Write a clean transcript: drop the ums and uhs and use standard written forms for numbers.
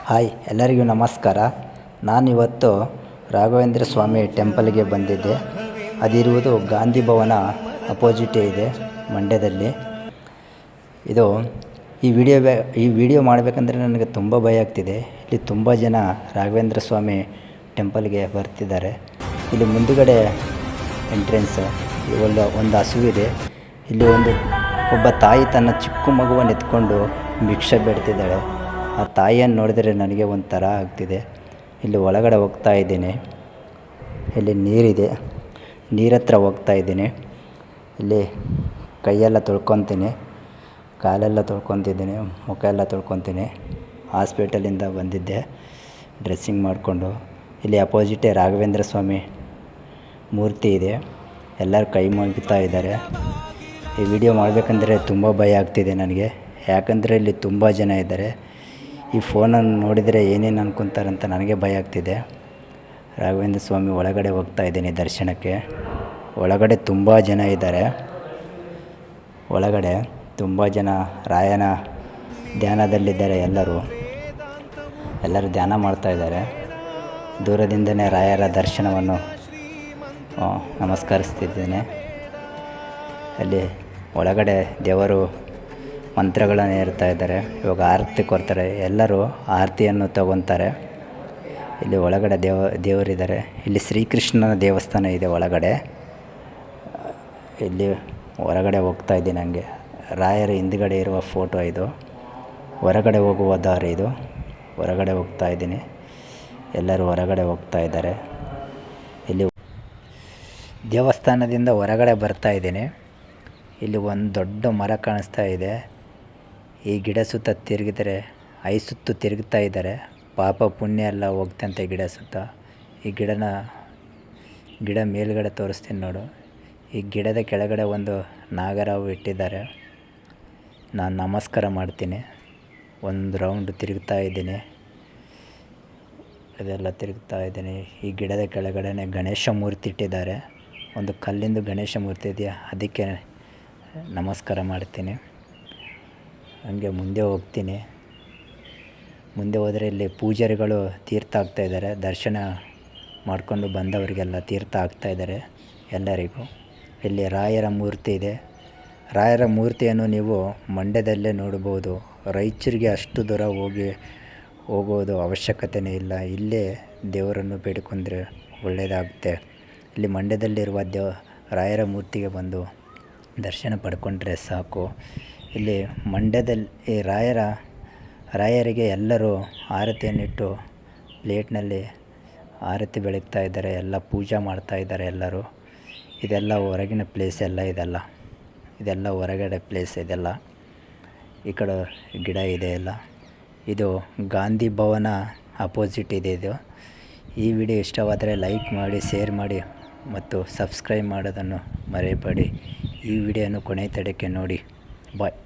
Hi ಎಲ್ಲರಿಗೂ ನಮಸ್ಕಾರ. ನಾನಿವತ್ತು ರಾಘವೇಂದ್ರ ಸ್ವಾಮಿ ಟೆಂಪಲ್ಗೆ ಬಂದಿದ್ದೆ. ಅದಿರುವುದು ಗಾಂಧಿ ಭವನ ಅಪೋಸಿಟೇ ಇದೆ, ಮಂಡ್ಯದಲ್ಲಿ. ಇದು ಈ ವಿಡಿಯೋ ಮಾಡಬೇಕಂದ್ರೆ ನನಗೆ ತುಂಬ ಭಯ ಆಗ್ತಿದೆ. ಇಲ್ಲಿ ತುಂಬ ಜನ ರಾಘವೇಂದ್ರ ಸ್ವಾಮಿ ಟೆಂಪಲ್ಗೆ ಬರ್ತಿದ್ದಾರೆ. ಇಲ್ಲಿ ಮುಂದುಗಡೆ ಎಂಟ್ರೆನ್ಸ್ ಒಂದು ಹಸುವಿದೆ. ಇಲ್ಲಿ ಒಬ್ಬ ತಾಯಿ ತನ್ನ ಚಿಕ್ಕ ಮಗುವನ್ನು ಎತ್ಕೊಂಡು ಭಿಕ್ಷೆ ಬೇಡ್ತಿದ್ದಾಳೆ. ಆ ತಾಯಿಯನ್ನು ನೋಡಿದರೆ ನನಗೆ ಒಂಥರ ಆಗ್ತಿದೆ. ಇಲ್ಲಿ ಒಳಗಡೆ ಹೋಗ್ತಾ ಇದ್ದೀನಿ. ಇಲ್ಲಿ ನೀರಿದೆ, ನೀರತ್ರ ಹೋಗ್ತಾ ಇದ್ದೀನಿ. ಇಲ್ಲಿ ಕೈಯೆಲ್ಲ ತೊಳ್ಕೊತೀನಿ, ಕಾಲೆಲ್ಲ ತೊಳ್ಕೊತಿದ್ದೀನಿ, ಮುಖ ಎಲ್ಲ ತೊಳ್ಕೊತೀನಿ. ಹಾಸ್ಪಿಟಲಿಂದ ಬಂದಿದ್ದೆ ಡ್ರೆಸ್ಸಿಂಗ್ ಮಾಡಿಕೊಂಡು. ಇಲ್ಲಿ ಅಪೋಸಿಟೇ ರಾಘವೇಂದ್ರ ಸ್ವಾಮಿ ಮೂರ್ತಿ ಇದೆ. ಎಲ್ಲರೂ ಕೈ ಮುಗಿತಾ ಇದ್ದಾರೆ. ಈ ವಿಡಿಯೋ ಮಾಡಬೇಕಂದ್ರೆ ತುಂಬ ಭಯ ಆಗ್ತಿದೆ ನನಗೆ. ಯಾಕಂದರೆ ಇಲ್ಲಿ ತುಂಬ ಜನ ಇದ್ದಾರೆ. ಈ ಫೋನನ್ನು ನೋಡಿದರೆ ಏನೇನು ಅನ್ಕೊತಾರಂತ ನನಗೆ ಭಯ ಆಗ್ತಿದೆ. ರಾಘವೇಂದ್ರ ಸ್ವಾಮಿ ಒಳಗಡೆ ಹೋಗ್ತಾ ಇದ್ದೀನಿ ದರ್ಶನಕ್ಕೆ. ಒಳಗಡೆ ತುಂಬ ಜನ ಇದ್ದಾರೆ. ಒಳಗಡೆ ತುಂಬ ಜನ ರಾಯನ ಧ್ಯಾನದಲ್ಲಿದ್ದಾರೆ. ಎಲ್ಲರೂ ಧ್ಯಾನ ಮಾಡ್ತಾ ಇದ್ದಾರೆ. ದೂರದಿಂದನೇ ರಾಯರ ದರ್ಶನವನ್ನು ನಮಸ್ಕರಿಸ್ತಿದ್ದೇನೆ. ಅಲ್ಲಿ ಒಳಗಡೆ ದೇವರು ಮಂತ್ರಗಳನ್ನು ಹೇಳ್ತಾ ಇದ್ದಾರೆ. ಇವಾಗ ಆರತಿ ಕೊಡ್ತಾರೆ. ಎಲ್ಲರೂ ಆರತಿಯನ್ನು ತಗೊತಾರೆ. ಇಲ್ಲಿ ಒಳಗಡೆ ದೇವರಿದ್ದಾರೆ. ಇಲ್ಲಿ ಶ್ರೀಕೃಷ್ಣನ ದೇವಸ್ಥಾನ ಇದೆ ಒಳಗಡೆ. ಇಲ್ಲಿ ಹೊರಗಡೆ ಹೋಗ್ತಾ ಇದ್ದೀನಿ. ಹಂಗೆ ರಾಯರ ಹಿಂದುಗಡೆ ಇರುವ ಫೋಟೋ ಇದು. ಹೊರಗಡೆ ಹೋಗುವ ದಾರಿ ಇದು. ಹೊರಗಡೆ ಹೋಗ್ತಾ ಇದ್ದೀನಿ. ಎಲ್ಲರೂ ಹೊರಗಡೆ ಹೋಗ್ತಾ ಇದ್ದಾರೆ. ಇಲ್ಲಿ ದೇವಸ್ಥಾನದಿಂದ ಹೊರಗಡೆ ಬರ್ತಾ ಇದ್ದೀನಿ. ಇಲ್ಲಿ ಒಂದು ದೊಡ್ಡ ಮರ ಕಾಣಿಸ್ತಾ ಇದೆ. ಈ ಗಿಡ ಸುತ್ತ ತಿರುಗಿದರೆ 5 ಸುತ್ತು ತಿರುಗ್ತಾ ಇದ್ದಾರೆ. ಪಾಪ ಪುಣ್ಯ ಎಲ್ಲ ಹೋಗ್ತಂತೆ ಗಿಡ ಸುತ್ತ. ಈ ಗಿಡ ಮೇಲ್ಗಡೆ ತೋರಿಸ್ತೀನಿ ನೋಡು. ಈ ಗಿಡದ ಕೆಳಗಡೆ ಒಂದು ನಾಗರಾವು ಇಟ್ಟಿದ್ದಾರೆ. ನಾನು ನಮಸ್ಕಾರ ಮಾಡ್ತೀನಿ. ಒಂದು ರೌಂಡ್ ತಿರುಗ್ತಾ ಇದ್ದೀನಿ. ಇದೆಲ್ಲ ತಿರುಗ್ತಾ ಇದ್ದೀನಿ. ಈ ಗಿಡದ ಕೆಳಗಡೆ ಗಣೇಶ ಮೂರ್ತಿ ಇಟ್ಟಿದ್ದಾರೆ. ಒಂದು ಕಲ್ಲಿಂದು ಗಣೇಶ ಮೂರ್ತಿ ಇದೆಯಾ, ಅದಕ್ಕೆ ನಮಸ್ಕಾರ ಮಾಡ್ತೀನಿ. ಹಂಗೆ ಮುಂದೆ ಹೋಗ್ತೀನಿ. ಮುಂದೆ ಹೋದರೆ ಇಲ್ಲಿ ಪೂಜಾರಿಗಳು ತೀರ್ಥ ಹಾಕ್ತಾಯಿದ್ದಾರೆ. ದರ್ಶನ ಮಾಡಿಕೊಂಡು ಬಂದವರಿಗೆಲ್ಲ ತೀರ್ಥ ಹಾಕ್ತಾಯಿದ್ದಾರೆ ಎಲ್ಲರಿಗೂ. ಇಲ್ಲಿ ರಾಯರ ಮೂರ್ತಿ ಇದೆ. ರಾಯರ ಮೂರ್ತಿಯನ್ನು ನೀವು ಮಂಡ್ಯದಲ್ಲೇ ನೋಡ್ಬೋದು. ರಾಯಚೂರಿಗೆ ಅಷ್ಟು ದೂರ ಹೋಗೋದು ಅವಶ್ಯಕತೆಯೇ ಇಲ್ಲ. ಇಲ್ಲೇ ದೇವರನ್ನು ಬೇಡಿಕೊಂಡ್ರೆ ಒಳ್ಳೆಯದಾಗುತ್ತೆ. ಇಲ್ಲಿ ಮಂಡ್ಯದಲ್ಲಿರುವ ರಾಯರ ಮೂರ್ತಿಗೆ ಬಂದು ದರ್ಶನ ಪಡ್ಕೊಂಡ್ರೆ ಸಾಕು. ಇಲ್ಲಿ ಮಂಡ್ಯದಲ್ಲಿ ರಾಯರಿಗೆ ಎಲ್ಲರೂ ಆರತಿಯನ್ನಿಟ್ಟು ಪ್ಲೇಟ್ನಲ್ಲಿ ಆರತಿ ಬೆಳಗ್ತಾ ಇದ್ದಾರೆ. ಎಲ್ಲ ಪೂಜೆ ಮಾಡ್ತಾ ಇದ್ದಾರೆ ಎಲ್ಲರೂ. ಇದೆಲ್ಲ ಹೊರಗಿನ ಪ್ಲೇಸ್ ಎಲ್ಲ ಇದೆಲ್ಲ ಹೊರಗಡೆ ಪ್ಲೇಸ್ ಇದೆಲ್ಲ. ಈ ಕಡೆ ಗಿಡ ಇದೆ ಎಲ್ಲ. ಇದು ಗಾಂಧಿ ಭವನ ಅಪೋಸಿಟ್ ಇದೆ ಇದು. ಈ ವಿಡಿಯೋ ಇಷ್ಟವಾದರೆ ಲೈಕ್ ಮಾಡಿ, ಶೇರ್ ಮಾಡಿ ಮತ್ತು ಸಬ್ಸ್ಕ್ರೈಬ್ ಮಾಡೋದನ್ನು ಮರೆಯಬೇಡಿ. ಈ ವಿಡಿಯೋನು ಕೊನೆ ತನಕ ನೋಡಿ. ಬಾಯ್.